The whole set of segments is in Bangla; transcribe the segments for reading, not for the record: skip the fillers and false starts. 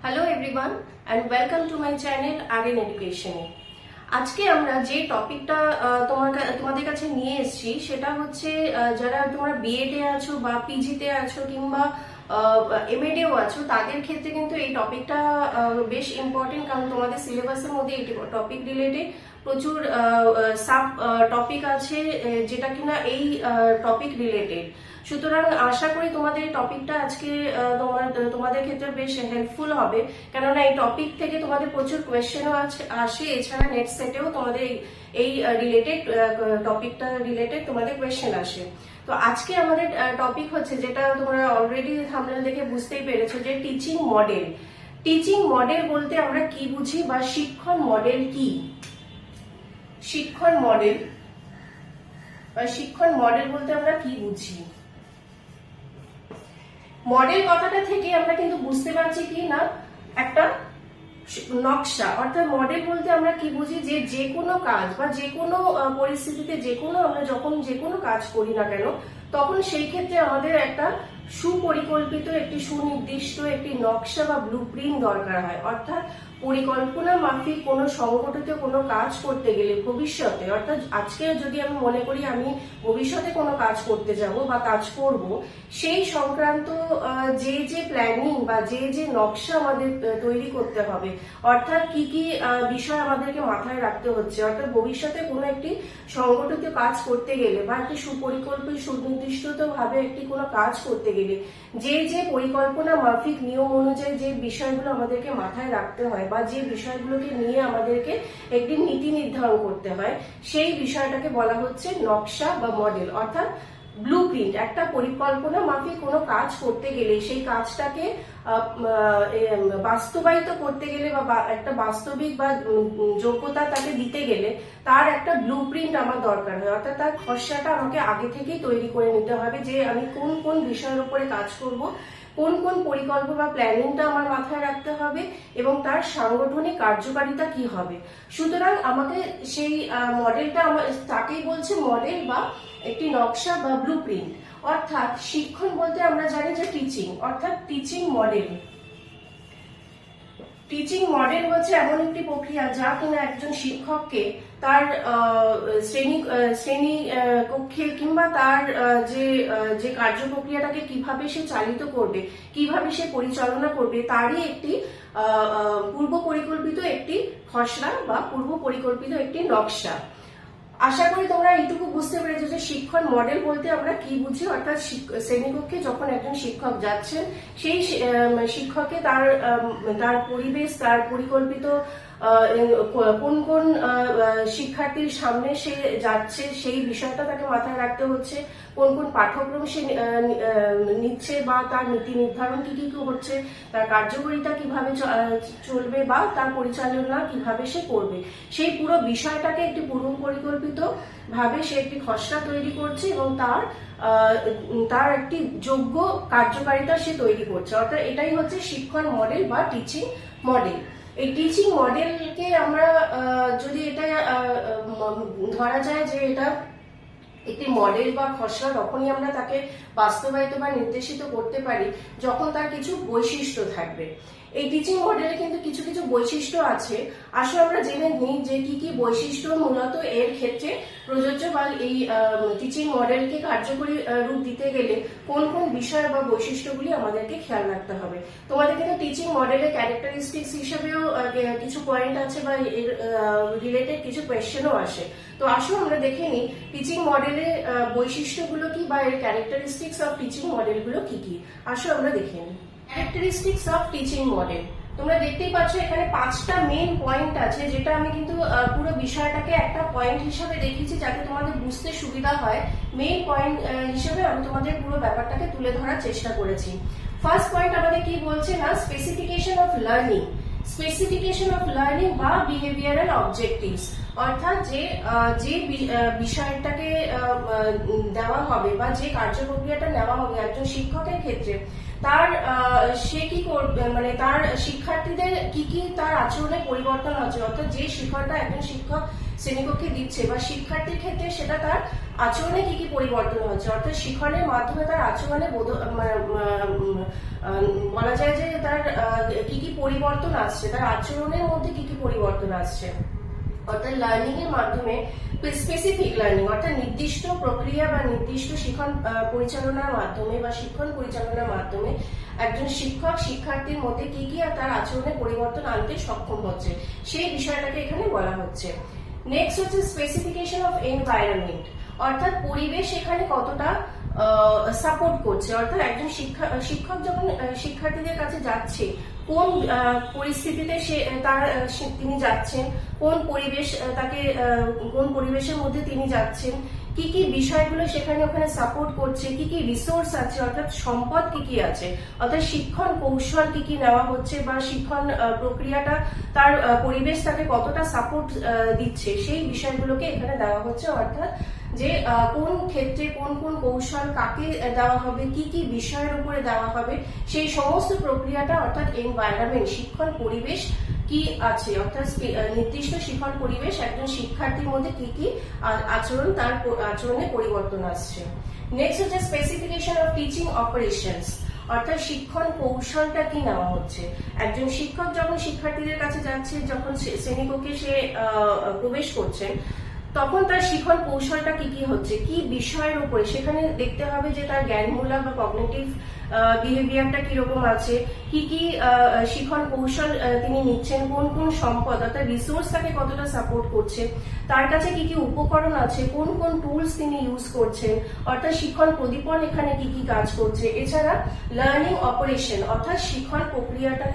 Hello everyone and welcome to my channel RN এডুকেশনে। আজকে আমরা যে টপিকটা তোমাদের কাছে নিয়ে এসেছি সেটা হচ্ছে যারা তোমরা বিএড এ আছো বা পিজিতে আছো কিংবা এমএড এও আছো, তাদের ক্ষেত্রে কিন্তু এই টপিকটা বেশ ইম্পর্টেন্ট, কারণ তোমাদের সিলেবাসের মধ্যে এই টপিক রিলেটেড প্রচুর সাব টপিক আছে যেটা কিনা এই টপিক রিলেটেড। সুতরাং আশা করি তোমাদের এই টপিকটা আজকে তোমাদের ক্ষেত্রে বেশ হেল্পফুল হবে, কেননা এই টপিক থেকে তোমাদের প্রচুর কোয়েশ্চেনও আসে। এছাড়া নেট সেটেও তোমাদের এই রিলেটেড টপিকটা রিলেটেড তোমাদের কোয়েশ্চেন আসে। তো আজকে আমাদের টপিক হচ্ছে, যেটা তোমরা অলরেডি থাম্বনেল দেখে বুঝতেই পেরেছো, যে টিচিং মডেল। টিচিং মডেল বলতে আমরা কি বুঝি বা শিক্ষণ মডেল কি। শিক্ষণ মডেল বা শিক্ষণ মডেল বলতে আমরা কি বুঝি। মডেল কথাটা থেকে আমরা কিন্তু বুঝতে পারছি কি না, একটা নকশা। অর্থাৎ মডেল বলতে আমরা কি বুঝি, যে কোনো কাজ বা যে কোনো পরিস্থিতিতে আমরা যখন যে কোনো কাজ করি না কেন, তখন সেই ক্ষেত্রে আমাদের একটা সুপরিকল্পিত, একটি সুনির্দিষ্ট একটি নকশা বা ব্লুপ্রিন্ট দরকার হয়। অর্থাৎ পরিকল্পনা মাফিক কোনো সংগঠিত কোনো কাজ করতে গেলে ভবিষ্যতে, অর্থাৎ আজকে যদি আমি মনে করি আমি ভবিষ্যতে কোনো কাজ করতে যাব বা কাজ করব, সেই সংক্রান্ত যে প্ল্যানিং বা যে নকশা আমাদের তৈরি করতে হবে, অর্থাৎ কি কি বিষয় আমাদেরকে মাথায় রাখতে হচ্ছে। অর্থাৎ ভবিষ্যতে কোনো একটি সংগঠিত কাজ করতে গেলে বা একটি সুপরিকল্পিত সুনির্দিষ্ট ভাবে একটি কোনো কাজ করতে গেলে যে পরিকল্পনা মাফিক নিয়ম অনুযায়ী যে বিষয়গুলো আমাদেরকে মাথায় রাখতে হয় বা যে বিষয়গুলোকে নিয়ে আমাদেরকে একটি নীতি নির্ধারণ করতে হয়, সেই বিষয়টাকে বলা হচ্ছে নকশা বা মডেল, অর্থাৎ ব্লুপ্রিন্ট। একটা পরিকল্পনা মাফিক কোনো কাজ করতে গেলে, সেই কাজটাকে বাস্তবায়িত করতে গেলে বা একটা বাস্তবিক বা যোগ্যতা তাকে দিতে গেলে তার একটা ব্লুপ্রিন্ট আমার দরকার হয়। অর্থাৎ তার খসড়াটা আমাকে আগে থেকেই তৈরি করে নিতে হবে, যে আমি কোন কোন বিষয়ের উপরে কাজ করব, কোন কোন পরিকল্পনা বা প্ল্যানিংটা আমার মাথায় রাখতে হবে এবং তার সাংগঠনিক কার্যকারিতা কি হবে। সুতরাং আমাকে সেই মডেলটা তাকেই বলছে মডেল বা একটি নকশা বা ব্লুপ্রিন্ট। অর্থাৎ শিক্ষণ বলতে আমরা জানি যে টিচিং, অর্থাৎ টিচিং মডেল। টিচিং মডেল হচ্ছে এমন একটি প্রক্রিয়া যা কিনা একজন শিক্ষককে তার শ্রেণী কক্ষে কিংবা তার যে কার্য প্রক্রিয়াটাকে কিভাবে সে চালিত করবে, কিভাবে সে পরিচালনা করবে, তারই একটি পূর্ব পরিকল্পিত একটি খসড়া বা পূর্ব পরিকল্পিত একটি নকশা। আশা করি তোমরা এইটুকু বুঝতে পেরেছো যে শিক্ষণ মডেল বলতে আমরা কি বুঝি। অর্থাৎ শ্রেণীকক্ষে যখন একজন শিক্ষক যাচ্ছেন, সেই শিক্ষককে তার পরিবেশ, তার পরিকল্পিত কোন কোন শিক্ষার্থীর সামনে সে যাচ্ছে সেই বিষয়টা তাকে মাথায় রাখতে হচ্ছে, কোন কোন পাঠ্যক্রম সে নিচ্ছে বা তার নীতি নির্ধারণ কি কি হচ্ছে, তার কার্যকারিতা কিভাবে চলবে বা তার পরিচালনা কিভাবে সে করবে, সেই পুরো বিষয়টাকে একটি পূর্ব পরিকল্পিত ভাবে সে একটি খসড়া তৈরি করছে এবং তার একটি যোগ্য কার্যকারিতা সে তৈরি করছে। অর্থাৎ এটাই হচ্ছে শিক্ষণ মডেল বা টিচিং মডেল। এই টিচিং মডেলকে আমরা যদি এটা ধরা যায় যে এটা একটি মডেল বা খসড়া, তখনই আমরা তাকে বাস্তবায়িত বা নির্দেশিত করতে পারি যখন তার কিছু বৈশিষ্ট্য থাকবে। এই টিচিং মডেলে কিন্তু কিছু কিছু বৈশিষ্ট্য আছে। আসলে আমরা জেনে নিই যে কি কি বৈশিষ্ট্য মূলত এর ক্ষেত্রে প্রযোজ্য বা এই টিচিং মডেলকে কার্যকরী রূপ দিতে গেলে কোন কোন বিষয় বা বৈশিষ্ট্যগুলি আমাদেরকে খেয়াল রাখতে হবে। তোমাদের কিন্তু টিচিং মডেলের ক্যারেক্টারিস্টিক্স হিসেবেও কিছু পয়েন্ট আছে বা এর রিলেটেড কিছু কোয়েশ্চেনও আসে। তো আসো আমরা দেখে নিই টিচিং মডেলের বৈশিষ্ট্যগুলো কি বা এর ক্যারেক্টারিস্টিক্স অফ টিচিং মডেলগুলো কি কি। আসো আমরা দেখে নিই ক্যারেক্টারিস্টিক্স অফ টিচিং মডেল। তোমরা দেখতেই পাচ্ছ এখানে 5টা মেইন পয়েন্ট আছে, যেটা আমি কিন্তু পুরো বিষয়টাকে একটা পয়েন্ট হিসেবে দেখিয়েছি যাতে তোমাদের বুঝতে সুবিধা হয়। মেইন পয়েন্ট হিসেবে আমি তোমাদের পুরো ব্যাপারটাকে তুলে ধরার চেষ্টা করেছি। ফার্স্ট পয়েন্ট আমাদের কি বলছে না, specification of learning. Specification of learning বা বিহেভিয়ারাল অবজেক্টিভস, অর্থাৎ যে বিষয়টাকে দেওয়া হবে বা যে কার্যপ্রক্রিয়াটা নেওয়া হবে একজন শিক্ষকের ক্ষেত্রে, তার সে কি করবে, মানে তার শিক্ষার্থীদের কি কি তার আচরণে পরিবর্তন হচ্ছে, অর্থাৎ যে শিক্ষকটা একজন শিক্ষক শ্রেণীকক্ষে দিচ্ছে বা শিক্ষার্থীর ক্ষেত্রে সেটা তার আচরণে কি কি পরিবর্তন হচ্ছে, অর্থাৎ শিক্ষণের মাধ্যমে তার আচরণে বলা যায় যে তার কি কি পরিবর্তন আসছে, তার আচরণের মধ্যে কি কি পরিবর্তন আসছে। অর্থাৎ লার্নিং এর মাধ্যমে স্পেসিফিক লার্নিং অর্থাৎ নির্দিষ্ট প্রক্রিয়া বা নির্দিষ্ট শিক্ষণ পরিচালনার মাধ্যমে বা শিক্ষণ পরিচালনার মাধ্যমে একজন শিক্ষক শিক্ষার্থীর মধ্যে কি কি তার আচরণে পরিবর্তন আনতে সক্ষম হচ্ছে, সেই বিষয়টাকে এখানে বলা হচ্ছে। নেক্সট হচ্ছে স্পেসিফিকেশন অফ এনভায়রনমেন্ট, অর্থাৎ পরিবেশ এখানে কতটা সাপোর্ট করছে, অর্থাৎ একজন শিক্ষক যখন শিক্ষার্থীদের কাছে যাচ্ছে কোন পরিস্থিতিতে তিনি যাচ্ছেন, কোন পরিবেশ তাকে কোন পরিবেশের মধ্যে তিনি যাচ্ছেন, কি কি বিষয়গুলো সেখানে ওখানে সাপোর্ট করছে, কি কি রিসোর্স আছে অর্থাৎ সম্পদ কি কি আছে, অর্থাৎ শিক্ষণ কৌশল কি কি নেওয়া হচ্ছে বা শিক্ষণ প্রক্রিয়াটা তার পরিবেশ তাকে কতটা সাপোর্ট দিচ্ছে, সেই বিষয়গুলোকে এখানে দেওয়া হচ্ছে। অর্থাৎ যে কোন ক্ষেত্রে কোন কোন কৌশল কাকে দেওয়া হবে, কি কি বিষয়ের উপরে দেওয়া হবে, সেই সমস্ত প্রক্রিয়াটা অর্থাৎ এনভায়রনমেন্ট শিক্ষণ পরিবেশ কি আছে, অর্থাৎ নির্দিষ্ট শিক্ষণ পরিবেশ একজন শিক্ষার্থীর মধ্যে কি কি আচরণ তার আচরণে পরিবর্তন আসছে। নেক্সট হচ্ছে স্পেসিফিকেশন অফ টিচিং অপারেশনস, অর্থাৎ শিক্ষণ কৌশলটা কি নেওয়া হচ্ছে, একজন শিক্ষক যখন শিক্ষার্থীদের কাছে যাচ্ছে, যখন শ্রেণীকক্ষে সে প্রবেশ করছেন তখন তার শিক্ষণ কৌশলটা কি কি হচ্ছে, কি বিষয়ের উপরে, সেখানে দেখতে হবে যে তার জ্ঞানমূলক বা কগনিটিভ বিহেভিয়ারটা কিরকম আছে, কি কি শিক্ষণ কৌশল তিনি নিচ্ছেন, কোন কোন সম্পদ অর্থাৎ রিসোর্স তাকে কতটা সাপোর্ট করছে, তার কাছে কি কি উপকরণ আছে, কোন কোন টুলস তিনি ইউজ করছেন, অর্থাৎ শিক্ষণ প্রদীপন এখানে কি কি কাজ করছে। এছাড়া লার্নিং অপারেশন অর্থাৎ শিক্ষণ প্রক্রিয়াটার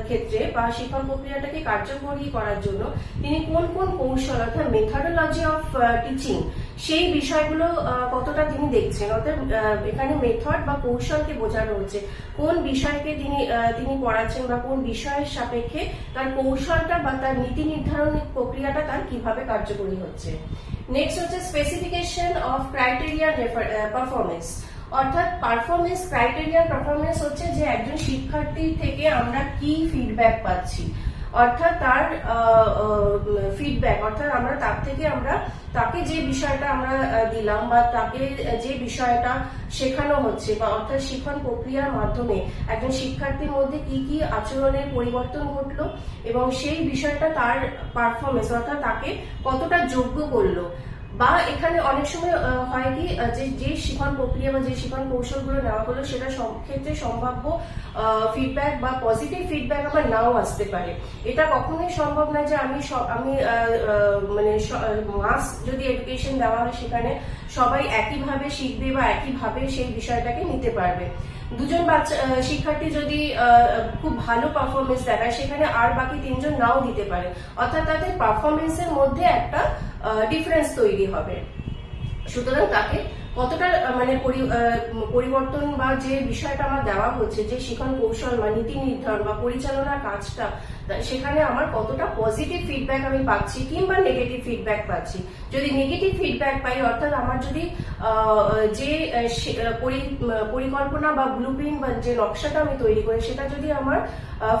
ক্ষেত্রে বা শিক্ষণ প্রক্রিয়াটাকে কার্যকরী করার জন্য তিনি কোন কোন কৌশল অর্থাৎ মেথডোলজি অফ টিচিং সেই বিষয়গুলো কতটা তিনি দেখছেন, অর্থাৎ এখানে মেথড বা কৌশলকে বোঝানো হচ্ছে, কোন বিষয়কে তিনি পড়াচ্ছেন বা কোন বিষয়ের সাপেক্ষে তার কৌশলটা বা তার নীতি নির্ধারণ প্রক্রিয়াটা তার কিভাবে কার্যকরী হচ্ছে। নেক্সট হচ্ছে স্পেসিফিকেশন অফ ক্রাইটেরিয়া পারফরমেন্স, অর্থাৎ পারফরমেন্স ক্রাইটেরিয়া পারফরমেন্স হচ্ছে যে একজন শিক্ষার্থীর থেকে আমরা কি ফিডব্যাক পাচ্ছি, অর্থাৎ তার ফিডব্যাক অর্থাৎ আমরা তার থেকে তাকে যে বিষয়টা আমরা দিলাম বা তাকে যে বিষয়টা শেখানো হচ্ছে বা অর্থাৎ শিক্ষণ প্রক্রিয়ার মাধ্যমে একজন শিক্ষার্থীর মধ্যে কি কি আচরণের পরিবর্তন ঘটলো এবং সেই বিষয়টা তার পারফরমেন্স অর্থাৎ তাকে কতটা যোগ্য করলো, বা এখানে অনেক সময় হয় কি যে শিক্ষণ প্রক্রিয়া বা যে শিক্ষণ কৌশলগুলো নেওয়া হলো সেটা সব ক্ষেত্রে সম্ভাব্য ফিডব্যাক বা পজিটিভ ফিডব্যাক আবার নাও আসতে পারে। এটা কখনোই সম্ভব না যে আমি মানে মাস যদি এডুকেশন দেওয়া হয় সেখানে সবাই একইভাবে শিখবে বা একইভাবে সেই বিষয়টাকে নিতে পারবে। দুজন শিক্ষার্থী যদি খুব ভালো পারফরমেন্স দেখায় সেখানে আর বাকি তিনজন নাও দিতে পারে, অর্থাৎ তাদের পারফরমেন্সের মধ্যে একটা ডিফারেন্স তৈরি হবে। সুতরাং তাকে কতটা মানে পরিবর্তন বা যে বিষয়টা আমার দেওয়া হচ্ছে, যে শিক্ষণ কৌশল বা নীতি নির্ধারণ বা পরিচালনার কাজটা, সেখানে আমার কতটা পজিটিভ ফিডব্যাক আমি পাচ্ছি কিংবা নেগেটিভ ফিডব্যাক পাচ্ছি। যদি নেগেটিভ ফিডব্যাক পাই অর্থাৎ আমার যদি যে পরিকল্পনা বা ব্লুপ্রিন্ট বা যে নকশাটা আমি তৈরি করি সেটা যদি আমার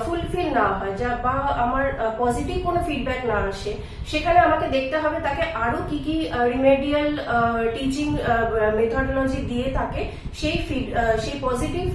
ফুলফিল না হয় বা আমার পজিটিভ কোনো ফিডব্যাক না আসে, সেখানে আমাকে দেখতে হবে তাকে আরো কি কি রিমেডিয়াল টিচিং মেথডোলজি দিয়ে তাকে সেই পজিটিভ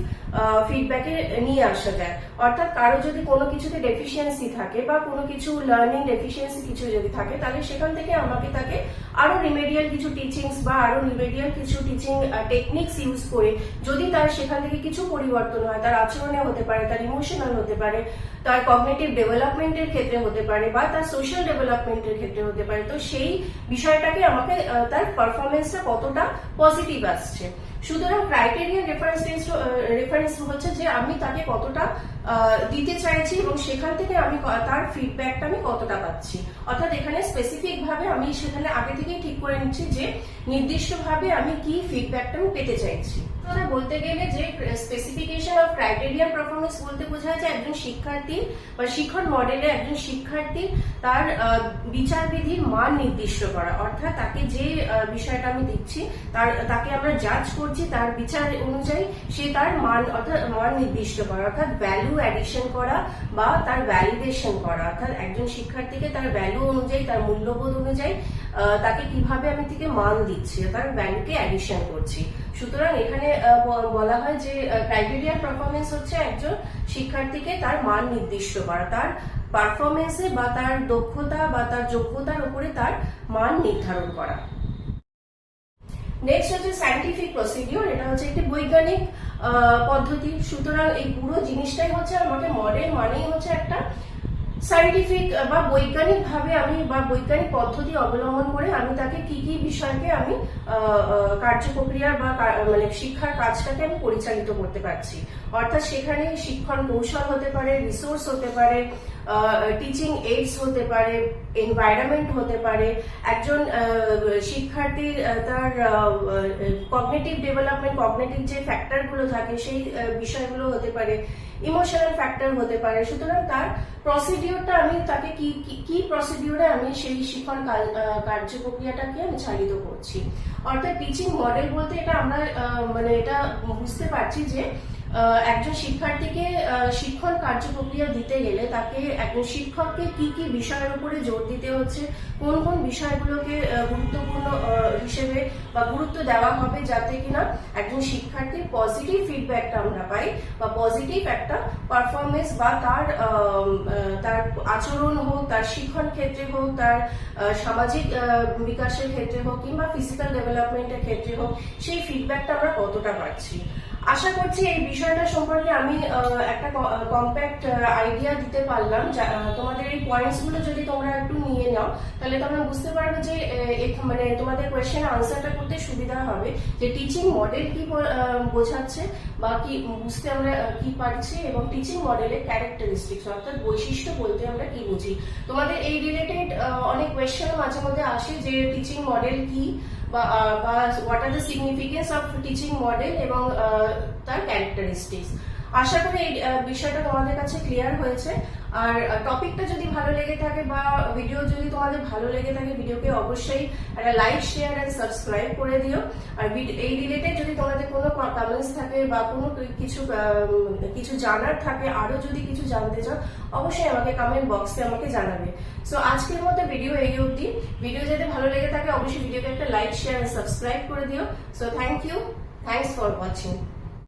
ফিডব্যাকে নিয়ে আসা যায়। অর্থাৎ কারো যদি কোনো কিছুতে ডেফিসিয়েন্সি থাকে বা কোনো কিছু লার্নিং ডেফিসিয়েন্সি কিছু যদি থাকে তাহলে সেখান থেকে আমাকে তাকে আরো রিমেডিয়াল কিছু টিচিংস বা আরো রিমেডিয়াল কিছু টিচিং টেকনিক্স ইউজ করে যদি তার সেখান থেকে কিছু পরিবর্তন হয়, তার আচরণে হতে পারে, তার ইমোশনাল হতে পারে, তার কগনিটিভ ডেভেলপমেন্টের ক্ষেত্রে হতে পারে বা তার সোশ্যাল ডেভেলপমেন্টের ক্ষেত্রে হতে পারে, তো সেই বিষয়টাকে আমাকে তার পারফরমেন্সটা কতটা পজিটিভ আসছে। সুতরাং ক্রাইটেরিয়া রেফারেন্স হচ্ছে যে আমি তাকে কতটা দিতে চাইছি এবং সেখান থেকে আমি তার ফিডব্যাকটা আমি কতটা পাচ্ছি। অর্থাৎ এখানে স্পেসিফিক ভাবে আমি সেখানে আগে থেকেই ঠিক করে নিচ্ছি যে নির্দিষ্টভাবে আমি কি ফিডব্যাকটা আমি পেতে চাইছি। কথা বলতে গেলে যে স্পেসিফিকেশন অফ ক্রাইটেরিয়ান পারফরমেন্স বলতে বোঝায় যে একজন শিক্ষার্থী বা শিক্ষণ মডেলে একজন শিক্ষার্থী তার বিচারবিধির মান নির্দিষ্ট করা, অর্থাৎ তাকে যে বিষয়টা আমি দিচ্ছি তাকে আমরা জাজ করছি তার বিচার অনুযায়ী সে তার মান অর্থাৎ মান নির্দিষ্ট করা, অর্থাৎ ভ্যালু অ্যাডিশন করা বা তার ভ্যালিডেশন করা, অর্থাৎ একজন শিক্ষার্থীকে তার ভ্যালু অনুযায়ী তার মূল্যবোধ অনুযায়ী তাকে কিভাবে আমি থেকে মান দিচ্ছি, তার ভ্যালুকে অ্যাডিশন করছি। সুতরাং এখানে বলা হয় যে ক্রাইটেরিয়ান পারফরমেন্স হচ্ছে একজন শিক্ষার্থীকে তার মান নির্দিষ্ট করা, তার পারফরমেন্সে বা তার দক্ষতা বা তার যোগ্যতার উপরে তার মান নির্ধারণ করা। নেক্সট হচ্ছে সায়েন্টিফিক প্রসিডিওর, এটা হচ্ছে একটি বৈজ্ঞানিক পদ্ধতি। সুতরাং এই পুরো জিনিসটাই হচ্ছে আমাকে মডেল মানেই হচ্ছে একটা সায়েন্টিফিক বা বৈজ্ঞানিক ভাবে আমি বা বৈজ্ঞানিক পদ্ধতি অবলম্বন করে আমি তাকে কি কি বিষয়কে আমি কার্যপ্রক্রিয়া বা মানে শিক্ষার কাজটাকে আমি পরিচালিত করতে পারছি। অর্থাৎ সেখানে শিক্ষণ কৌশল হতে পারে, রিসোর্স হতে পারে, টিচিং এইডস হতে পারে, এনভায়রনমেন্ট হতে পারে, একজন শিক্ষার্থীর তার কগনিটিভ ডেভেলপমেন্ট, কগনিটিভ যে ফ্যাক্টরগুলো থাকে সেই বিষয়গুলো হতে পারে, ইমোশনাল ফ্যাক্টর হতে পারে। সুতরাং তার প্রসিডিওরটা আমি তাকে কি প্রসিডিওরে আমি সেই শিক্ষণ কার্যপ্রক্রিয়াটাকে আমি চালিত করছি। অর্থাৎ টিচিং মডেল বলতে এটা আমরা মানে এটা বুঝতে পারছি যে একজন শিক্ষার্থীকে শিক্ষণ কার্যপ্রক্রিয়া দিতে গেলে তাকে একজন শিক্ষককে কি কি বিষয়ের উপরে জোর দিতে হচ্ছে, কোন কোন বিষয়গুলোকে গুরুত্বপূর্ণ হিসেবে বা গুরুত্ব দেওয়া হবে যাতে কিনা একজন শিক্ষার্থীর পজিটিভ ফিডব্যাকটা আমরা পাই বা পজিটিভ একটা পারফরমেন্স বা তার আচরণ হোক, তার শিক্ষণ ক্ষেত্রে হোক, তার সামাজিক বিকাশের ক্ষেত্রে হোক কিংবা ফিজিক্যাল ডেভেলপমেন্টের ক্ষেত্রে হোক, সেই ফিডব্যাকটা আমরা কতটা পাচ্ছি। আশা করছি এই বিষয়টা সম্পর্কে আমি একটা কম্প্যাক্ট আইডিয়া দিতে পারলাম। তোমাদের এই পয়েন্টস গুলো যদি তোমরা একটু নিয়ে নাও তাহলে তোমরা বুঝতে পারবে যে মানে তোমাদের কোয়েশ্চেন আনসারটা করতে সুবিধা হবে যে টিচিং মডেল কি বোঝাচ্ছে বা কি বুঝতে আমরা কি পারছি এবং টিচিং মডেলের ক্যারেক্টারিস্টিক্স অর্থাৎ বৈশিষ্ট্য বলতে আমরা কি বুঝি। তোমাদের এই রিলেটেড অনেক কোয়েশ্চেন মাঝে মধ্যে আসে যে টিচিং মডেল কি বা what are the significance of teaching model এবং তার ক্যারেক্টারিস্টিক্স। আশা করি এই বিষয়টা তোমাদের কাছে ক্লিয়ার হয়েছে। আর টপিকটা যদি ভালো লেগে থাকে বা ভিডিও যদি তোমাদের ভালো লেগে থাকে ভিডিওকে অবশ্যই একটা লাইক, শেয়ার এন্ড সাবস্ক্রাইব করে দিও। আর এই রিলেটেড যদি তোমাদের কোনো কমেন্টস থাকে বা কোনো কিছু জানার থাকে, আরো যদি কিছু জানতে চাও অবশ্যই আমাকে কমেন্ট বক্সে আমাকে জানাবে। সো আজকের মতো ভিডিও এই অবধি। ভিডিও যদি ভালো লেগে থাকে অবশ্যই ভিডিওকে একটা লাইক, শেয়ার এন্ড সাবস্ক্রাইব করে দিও। So thank you, thanks for watching.